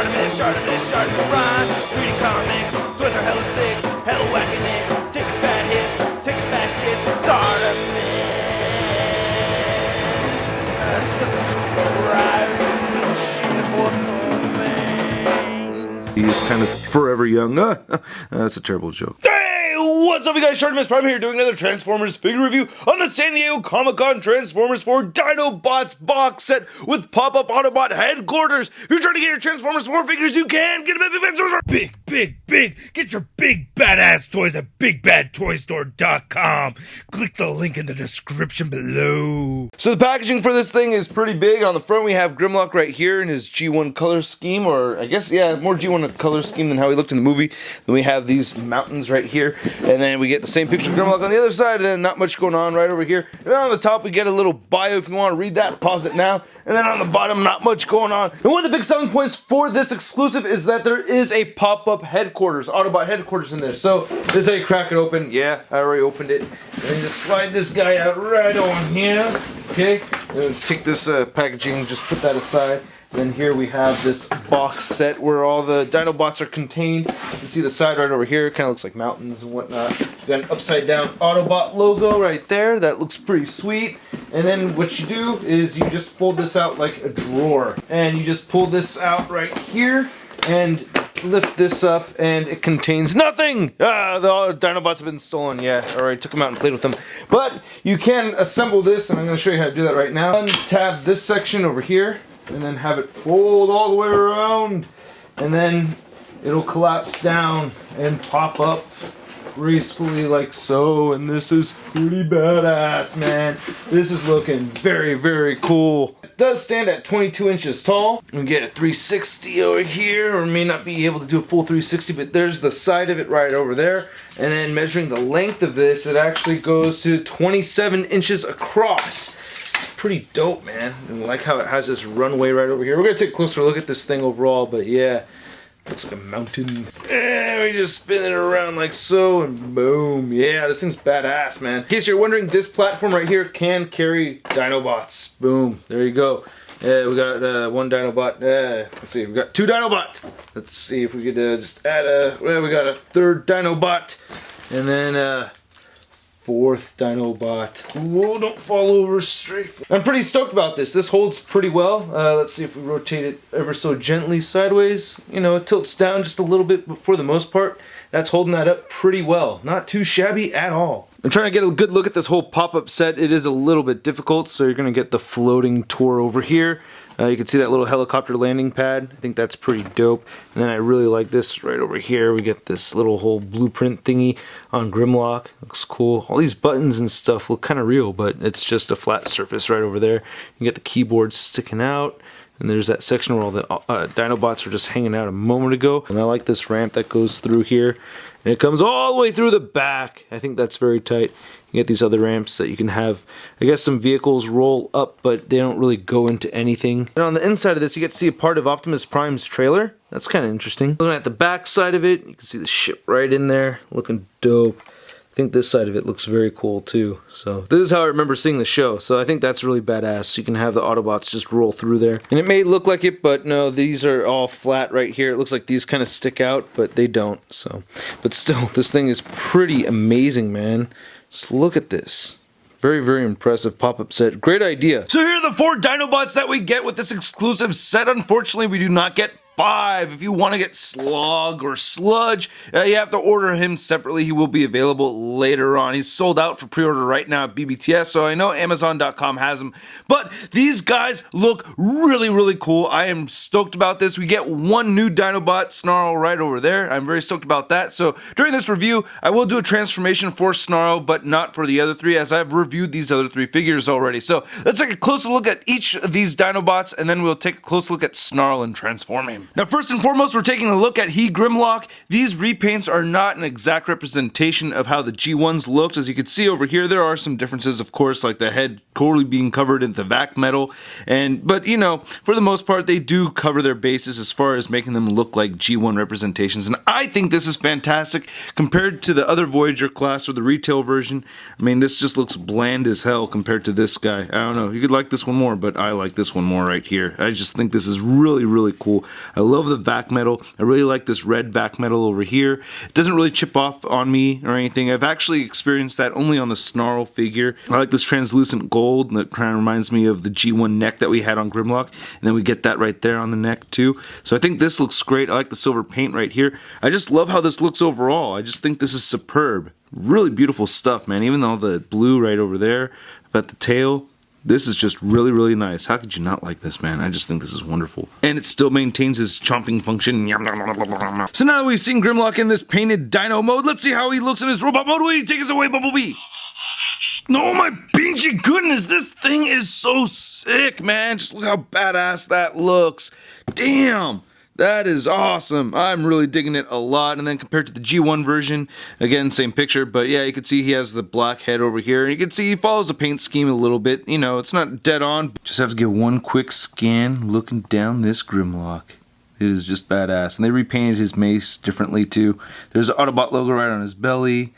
starting to rhyme. Reading comics, toys are hella sick, hella whacking it. Taking bad hits, taking bad hits. Subscribe. He's kind of forever young. That's a terrible joke. Hey, what's up, you guys? Shartimus Prime here doing another Transformers figure review on the San Diego Comic-Con Transformers 4 Dinobots box set with pop-up Autobot headquarters. If you're trying to get your Transformers 4 figures, you can get them at big. Get your big badass toys at BigBadToyStore.com. Click the link in the description below. So the packaging for this thing is pretty big. On the front we have Grimlock right here in his G1 color scheme, or I guess, yeah, more G1 color scheme than how he looked in the movie. Then we have these mountains right here, and then we get the same picture of Grimlock on the other side, and then not much going on right over here. And then on the top we get a little bio if you want to read that, pause it now. And then on the bottom, not much going on. And one of the big selling points for this exclusive is that there is a pop-up headquarters, Autobot headquarters in there. So this is how you crack it open. Yeah, I already opened it. And then just slide this guy out right on here. Okay, and take this packaging, just put that aside. Then here we have this box set where all the Dinobots are contained. You can see the side right over here. It kind of looks like mountains and whatnot. You got an upside down Autobot logo right there. That looks pretty sweet. And then what you do is you just fold this out like a drawer. And you just pull this out right here and lift this up, and it contains nothing! The Dinobots have been stolen. Yeah, alright, took them out and played with them. But you can assemble this, and I'm going to show you how to do that right now. Untab this section over here, and then have it fold all the way around, and then it'll collapse down and pop up gracefully like so, and this is pretty badass, man. This is looking very, very cool. It does stand at 22 inches tall. You can get a 360 over here, or may not be able to do a full 360, but there's the side of it right over there. And then measuring the length of this, it actually goes to 27 inches across. Pretty dope, man. And I like how it has this runway right over here. We're gonna take a closer look at this thing overall, but yeah, looks like a mountain. And we just spin it around like so, and boom. Yeah, this thing's badass, man. In case you're wondering, this platform right here can carry Dinobots. Boom, there you go. Yeah, we got one Dinobot. Let's see, we got two Dinobots. Let's see if we could just add well, we got a third Dinobot, and then fourth Dinobot. Whoa, don't fall over straight. I'm pretty stoked about this. This holds pretty well. Let's see if we rotate it ever so gently sideways. You know, it tilts down just a little bit, but for the most part, that's holding that up pretty well. Not too shabby at all. I'm trying to get a good look at this whole pop-up set. It is a little bit difficult, so you're going to get the floating tour over here. You can see that little helicopter landing pad. I think that's pretty dope. And then I really like this right over here. We get this little whole blueprint thingy on Grimlock. Looks cool. All these buttons and stuff look kind of real, but it's just a flat surface right over there. You get the keyboard sticking out. And there's that section where all the Dinobots were just hanging out a moment ago. And I like this ramp that goes through here. And it comes all the way through the back. I think that's very tight. You get these other ramps that you can have. I guess some vehicles roll up, but they don't really go into anything. And on the inside of this, you get to see a part of Optimus Prime's trailer. That's kind of interesting. Looking at the back side of it, you can see the ship right in there. Looking dope. I think this side of it looks very cool too. So this is how I remember seeing the show. So I think that's really badass. You can have the Autobots just roll through there. And it may look like it, but no, these are all flat right here. It looks like these kind of stick out, but they don't. So, but still, this thing is pretty amazing, man. Just look at this. Very, very impressive pop-up set. Great idea. So here are the 4 Dinobots that we get with this exclusive set. Unfortunately, we do not get 5. If you want to get Slug or Sludge, you have to order him separately. He will be available later on. He's sold out for pre-order right now at BBTS, so I know Amazon.com has him. But these guys look really, really cool. I am stoked about this. We get one new Dinobot, Snarl, right over there. I'm very stoked about that. So during this review, I will do a transformation for Snarl, but not for the other 3, as I've reviewed these other 3 figures already. So let's take a closer look at each of these Dinobots, and then we'll take a close look at Snarl and transform him. Now, first and foremost, we're taking a look at Grimlock. These repaints are not an exact representation of how the G1s looked. As you can see over here, there are some differences, of course, like the head totally being covered in the vac metal. But, you know, for the most part, they do cover their bases as far as making them look like G1 representations. And I think this is fantastic compared to the other Voyager class or the retail version. I mean, this just looks bland as hell compared to this guy. I don't know. You could like this one more, but I like this one more right here. I just think this is really, really cool. I love the vac metal. I really like this red vac metal over here. It doesn't really chip off on me or anything. I've actually experienced that only on the Snarl figure. I like this translucent gold that kind of reminds me of the G1 neck that we had on Grimlock, and then we get that right there on the neck too. So I think this looks great. I like the silver paint right here. I just love how this looks overall. I just think this is superb. Really beautiful stuff, man. Even though the blue right over there about the tail, this is just really, really nice. How could you not like this, man? I just think this is wonderful. And it still maintains his chomping function. So now that we've seen Grimlock in this painted dino mode, let's see how he looks in his robot mode. Will you take us away, Bumblebee? Oh my beachy goodness, this thing is so sick, man. Just look how badass that looks. Damn. That is awesome. I'm really digging it a lot. And then compared to the G1 version, again, same picture. But yeah, you can see he has the black head over here. And you can see he follows the paint scheme a little bit. You know, it's not dead on. Just have to give one quick scan looking down this Grimlock. It is just badass. And they repainted his mace differently too. There's an Autobot logo right on his belly.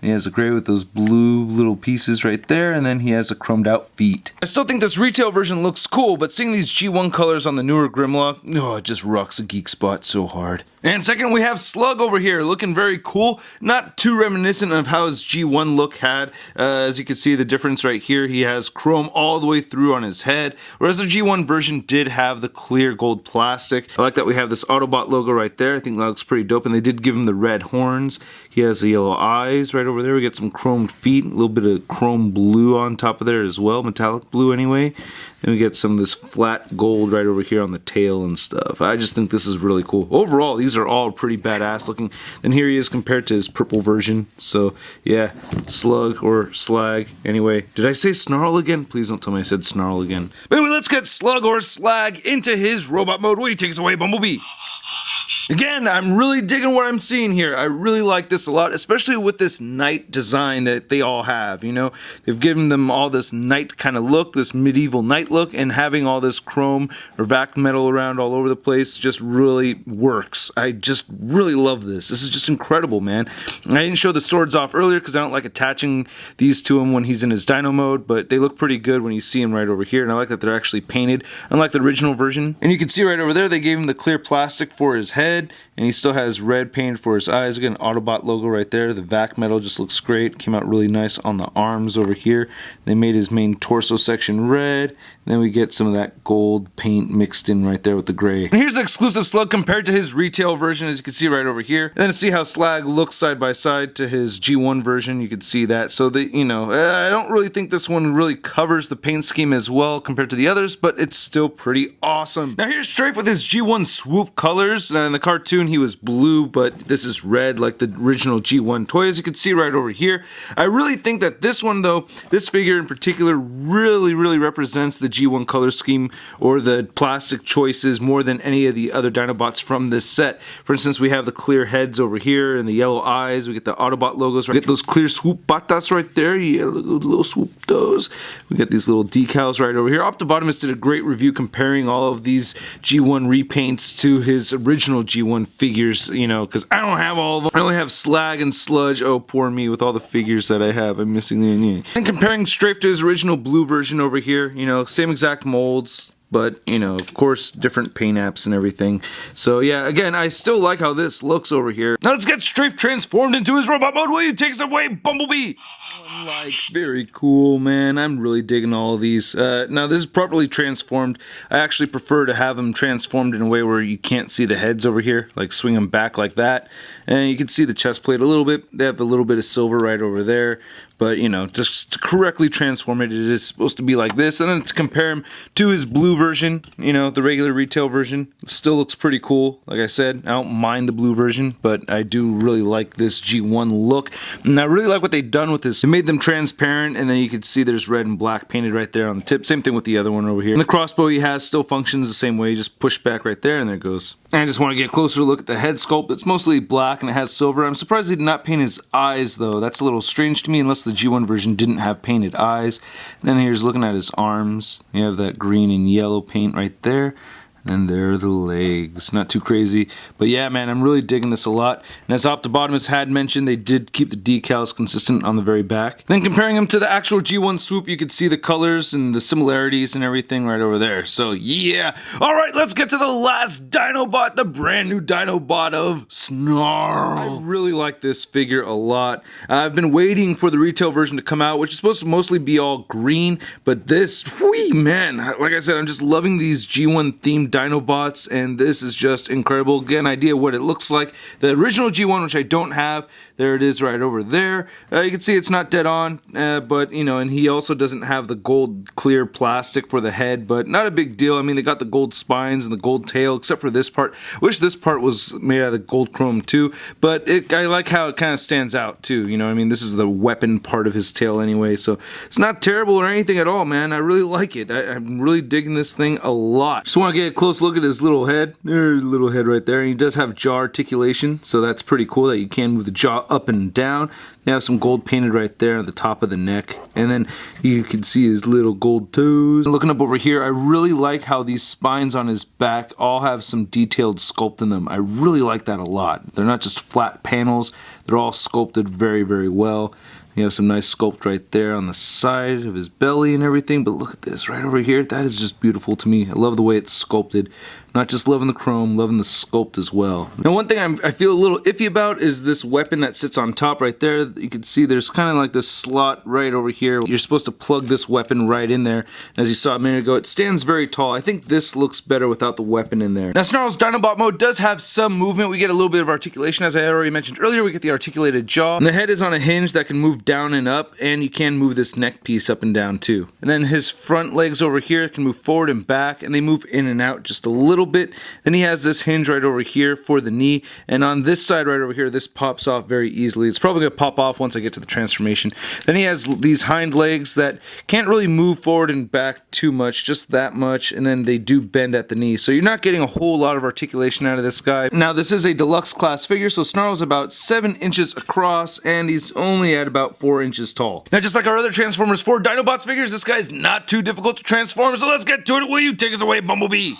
He has a gray with those blue little pieces right there, and then he has a chromed out feet. I still think this retail version looks cool, but seeing these G1 colors on the newer Grimlock, oh, it just rocks a geek spot so hard. And second, we have Slug over here, looking very cool. Not too reminiscent of how his G1 look had. As you can see, the difference right here, he has chrome all the way through on his head, whereas the G1 version did have the clear gold plastic. I like that we have this Autobot logo right there. I think that looks pretty dope, and they did give him the red horns. He has the yellow eyes right over there. We get some chromed feet, a little bit of chrome blue on top of there as well, metallic blue anyway. Then we get some of this flat gold right over here on the tail and stuff. I just think this is really cool. Overall, these are all pretty badass looking. And here he is compared to his purple version. So yeah, Slug or Slag. Anyway, did I say Snarl again? Please don't tell me I said Snarl again. But anyway, let's get Slug or Slag into his robot mode. Will you take us away, Bumblebee? Again, I'm really digging what I'm seeing here. I really like this a lot, especially with this knight design that they all have, you know. They've given them all this knight kind of look, this medieval knight look, and having all this chrome or vac metal around all over the place just really works. I just really love this. This is just incredible, man. I didn't show the swords off earlier because I don't like attaching these to him when he's in his dino mode, but they look pretty good when you see him right over here, and I like that they're actually painted, unlike the original version. And you can see right over there, they gave him the clear plastic for his head, and he still has red painted for his eyes. Again, Autobot logo right there. The vac metal just looks great. Came out really nice on the arms over here. They made his main torso section red. And then we get some of that gold paint mixed in right there with the gray. And here's the exclusive Slug compared to his retail version, as you can see right over here. And then to see how Slag looks side by side to his G1 version, you can see that. So that, you know, I don't really think this one really covers the paint scheme as well compared to the others, but it's still pretty awesome. Now here's Strafe with his G1 swoop colors. In the cartoon he was blue, but this is red like the original G1 toy, as you can see right over here. I really think that this one though, this figure in particular, really represents the G1 color scheme or the plastic choices more than any of the other Dinobots from this set. For instance, we have the clear heads over here and the yellow eyes. We get the Autobot logos. We get those clear swoop batas right there. Yeah, little swoop those. We get these little decals right over here. Optibottomus did a great review comparing all of these G1 repaints to his original G1 figures, you know, because I don't have all of them. I only have Slag and Sludge. Oh, poor me with all the figures that I have. I'm missing the... And comparing Strafe to his original blue version over here, you know, same exact molds, but, you know, of course, different paint apps and everything. So, yeah, again, I still like how this looks over here. Now let's get Strafe transformed into his robot mode. Will you take us away, Bumblebee? Like, very cool, man. I'm really digging all of these. Now, this is properly transformed. I actually prefer to have them transformed in a way where you can't see the heads over here, like swing them back like that. And you can see the chest plate a little bit. They have a little bit of silver right over there. But, you know, just to correctly transform it, it is supposed to be like this. And then to compare him to his blue version, you know, the regular retail version, it still looks pretty cool. Like I said, I don't mind the blue version, but I do really like this G1 look. And I really like what they've done with this. They made them transparent, and then you can see there's red and black painted right there on the tip. Same thing with the other one over here. And the crossbow he has still functions the same way. You just push back right there, and there it goes. And I just want to get a closer look at the head sculpt. It's mostly black, and it has silver. I'm surprised they did not paint his eyes, though. That's a little strange to me, unless the G1 version didn't have painted eyes. And then here's looking at his arms. You have that green and yellow paint right there. And And there are the legs. Not too crazy. But yeah, man, I'm really digging this a lot. And as Optibotimus had mentioned, they did keep the decals consistent on the very back. Then comparing them to the actual G1 swoop, you could see the colors and the similarities and everything right over there. So yeah. Alright, let's get to the last Dinobot, the brand new Dinobot of Snarl. I really like this figure a lot. I've been waiting for the retail version to come out, which is supposed to mostly be all green. But this, whee, man, like I said, I'm just loving these G1 themed Dinobots, and this is just incredible. Get an idea what it looks like. The original G1, which I don't have, there it is right over there. You can see it's not dead on, but you know, and he also doesn't have the gold clear plastic for the head, but not a big deal. I mean, they got the gold spines and the gold tail, except for this part. Wish this part was made out of the gold chrome too, but I like how it kind of stands out too. You know, I mean, this is the weapon part of his tail anyway, so it's not terrible or anything at all, man. I really like it. I'm really digging this thing a lot. Just want to get a close look at his little head. There's a little head right there. And he does have jaw articulation, so that's pretty cool that you can move the jaw up and down. They have some gold painted right there at the top of the neck, and then you can see his little gold toes. Looking up over here, I really like how these spines on his back all have some detailed sculpt in them. I really like that a lot. They're not just flat panels, they're all sculpted very, very well. You have some nice sculpt right there on the side of his belly and everything, but look at this right over here. That is just beautiful to me. I love the way it's sculpted. Not just loving the chrome, loving the sculpt as well. Now, one thing I feel a little iffy about is this weapon that sits on top right there. You can see there's kind of like this slot right over here. You're supposed to plug this weapon right in there. As you saw a minute ago, it stands very tall. I think this looks better without the weapon in there. Now, Snarl's Dinobot mode does have some movement. We get a little bit of articulation, as I already mentioned earlier. We get the articulated jaw. And the head is on a hinge that can move down and up, and you can move this neck piece up and down too. And then his front legs over here can move forward and back, and they move in and out just a little bit. Then he has this hinge right over here for the knee, and on this side right over here, this pops off very easily. It's probably going to pop off once I get to the transformation. Then he has these hind legs that can't really move forward and back too much, just that much, and then they do bend at the knee. So you're not getting a whole lot of articulation out of this guy. Now, this is a deluxe class figure, so Snarl's about 7 inches across, and he's only at about 4 inches tall. Now, just like our other Transformers 4 Dinobots figures, this guy's not too difficult to transform, so let's get to it. Will you take us away, Bumblebee?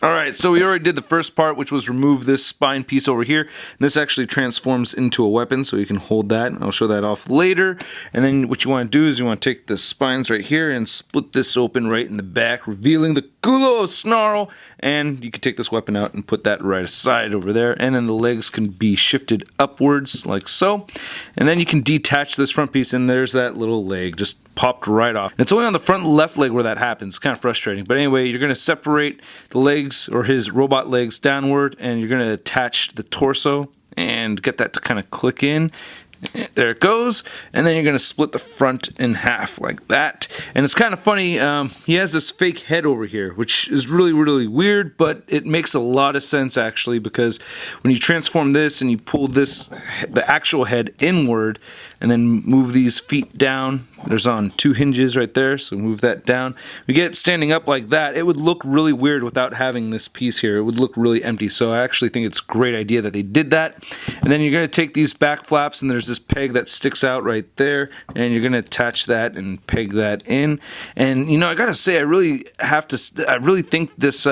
Alright, so we already did the first part, which was remove this spine piece over here. And this actually transforms into a weapon, so you can hold that. I'll show that off later. And then what you want to do is you want to take the spines right here and split this open right in the back, revealing the culo of Snarl. And you can take this weapon out and put that right aside over there. And then the legs can be shifted upwards, like so. And then you can detach this front piece, and there's that little leg just popped right off. And it's only on the front left leg where that happens. It's kind of frustrating. But anyway, you're going to separate the legs, or his robot legs, downward, and you're going to attach the torso and get that to kind of click in. There it goes, and then you're going to split the front in half like that. And it's kind of funny, he has this fake head over here, which is really, really weird, but it makes a lot of sense actually, because when you transform this and you pull this, the actual head inward, and then move these feet down, there's on 2 hinges right there, so move that down. We get it standing up like that. It would look really weird without having this piece here. It would look really empty, so I actually think it's a great idea that they did that. And then you're going to take these back flaps, and there's this peg that sticks out right there, and you're going to attach that and peg that in. And you know, I gotta say, I really think this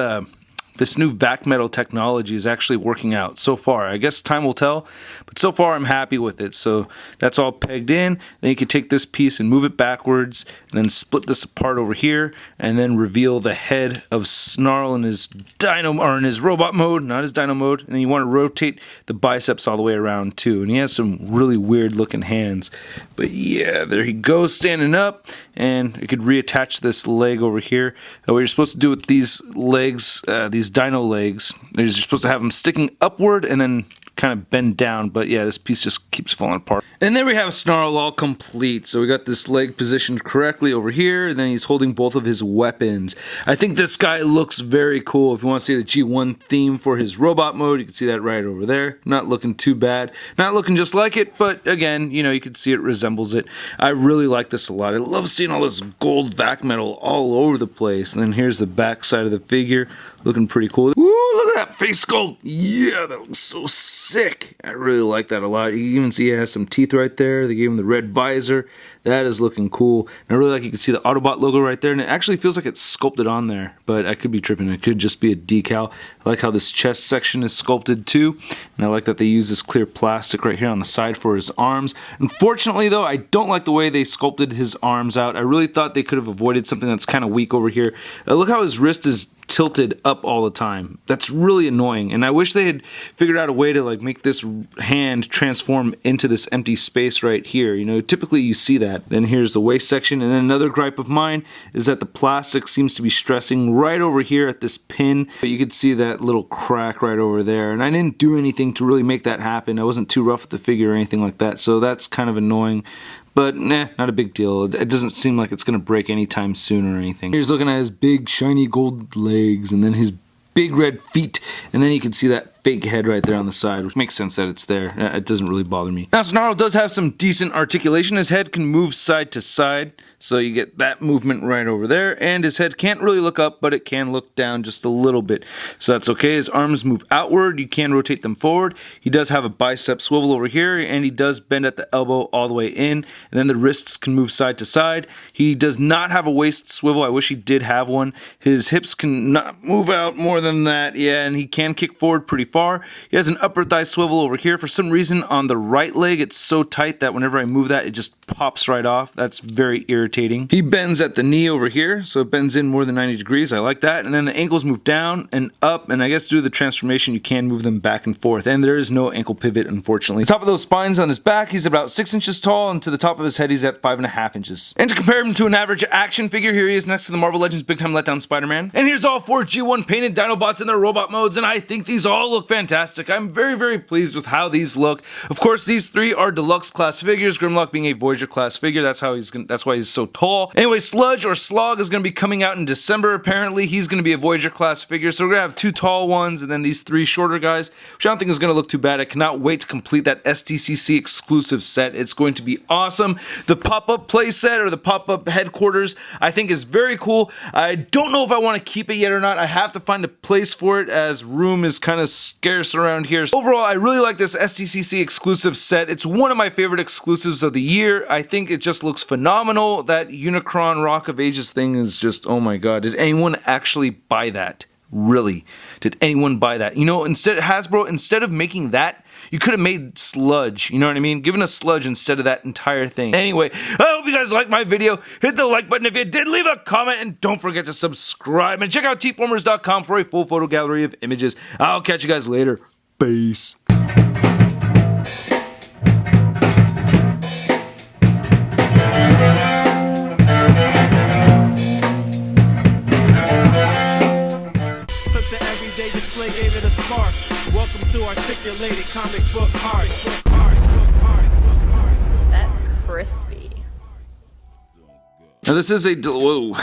this new vac metal technology is actually working out so far. I guess time will tell, but so far I'm happy with it. So that's all pegged in. Then you can take this piece and move it backwards, and then split this apart over here, and then reveal the head of Snarl in his in his robot mode, not his dino mode. And then you want to rotate the biceps all the way around too. And he has some really weird looking hands. But yeah, there he goes standing up, and you could reattach this leg over here. What you're supposed to do with these legs, these dino legs, you're supposed to have them sticking upward and then kind of bend down, but yeah, this piece just keeps falling apart. And there we have Snarl all complete. So we got this leg positioned correctly over here, and then he's holding both of his weapons. I think this guy looks very cool. If you want to see the G1 theme for his robot mode, you can see that right over there. Not looking too bad. Not looking just like it, but again, you know, you can see it resembles it. I really like this a lot. I love seeing all this gold vac metal all over the place. And then here's the back side of the figure, looking pretty cool. Woo, look at that face sculpt. Yeah, that looks so sick. I really like that a lot. You can even see it has some teeth right there. They gave him the red visor. That is looking cool. And I really like you can see the Autobot logo right there. And it actually feels like it's sculpted on there. But I could be tripping. It could just be a decal. I like how this chest section is sculpted too. And I like that they use this clear plastic right here on the side for his arms. Unfortunately though, I don't like the way they sculpted his arms out. I really thought they could have avoided something that's kind of weak over here. Look how his wrist is tilted up all the time. That's really annoying, and I wish they had figured out a way to like make this hand transform into this empty space right here. You know, typically you see that. Then here's the waist section, and then another gripe of mine is that the plastic seems to be stressing right over here at this pin. But you could see that little crack right over there, and I didn't do anything to really make that happen. I wasn't too rough with the figure or anything like that, so that's kind of annoying. But nah, not a big deal. It doesn't seem like it's going to break anytime soon or anything. Here's looking at his big shiny gold legs and then his big red feet, and then you can see that fake head right there on the side, which makes sense that it's there. It doesn't really bother me. Now Snarl does have some decent articulation. His head can move side to side, so you get that movement right over there, and his head can't really look up, but it can look down just a little bit, so that's okay. His arms move outward. You can rotate them forward. He does have a bicep swivel over here, and he does bend at the elbow all the way in, and then the wrists can move side to side. He does not have a waist swivel. I wish he did have one. His hips can not move out more than that, yeah, and he can kick forward pretty far. He has an upper thigh swivel over here. For some reason on the right leg it's so tight that whenever I move that it just pops right off. That's very irritating. He bends at the knee over here, so it bends in more than 90 degrees. I like that. And then the ankles move down and up, and I guess due to the transformation you can move them back and forth, and there is no ankle pivot unfortunately. The top of those spines on his back, he's about 6 inches tall, and to the top of his head he's at 5.5 inches. And to compare him to an average action figure, here he is next to the Marvel Legends Big Time Letdown Spider-Man. And here's all 4 G1 painted Dinobots in their robot modes, and I think these all look fantastic. I'm very, very pleased with how these look. Of course, these 3 are deluxe class figures, Grimlock being a Voyager class figure. That's why he's so tall. Anyway, Sludge or Slug is going to be coming out in December. Apparently, he's going to be a Voyager class figure. So we're going to have 2 tall ones and then these 3 shorter guys, which I don't think is going to look too bad. I cannot wait to complete that SDCC exclusive set. It's going to be awesome. The pop-up play set or the pop-up headquarters I think is very cool. I don't know if I want to keep it yet or not. I have to find a place for it as room is kind of scarce around here. So overall, I really like this SDCC exclusive set. It's one of my favorite exclusives of the year. I think it just looks phenomenal. That Unicron Rock of Ages thing is just, oh my god, did anyone actually buy that? Really? Did anyone buy that? You know, Hasbro, instead of making that, you could have made Sludge, you know what I mean? Given a Sludge instead of that entire thing. Anyway, I hope you guys liked my video. Hit the like button if you did, leave a comment, and don't forget to subscribe. And check out tformers.com for a full photo gallery of images. I'll catch you guys later. Peace. Gave it a spark. Welcome to Articulated Comic Book Art. That's crispy. Now this is a whoa.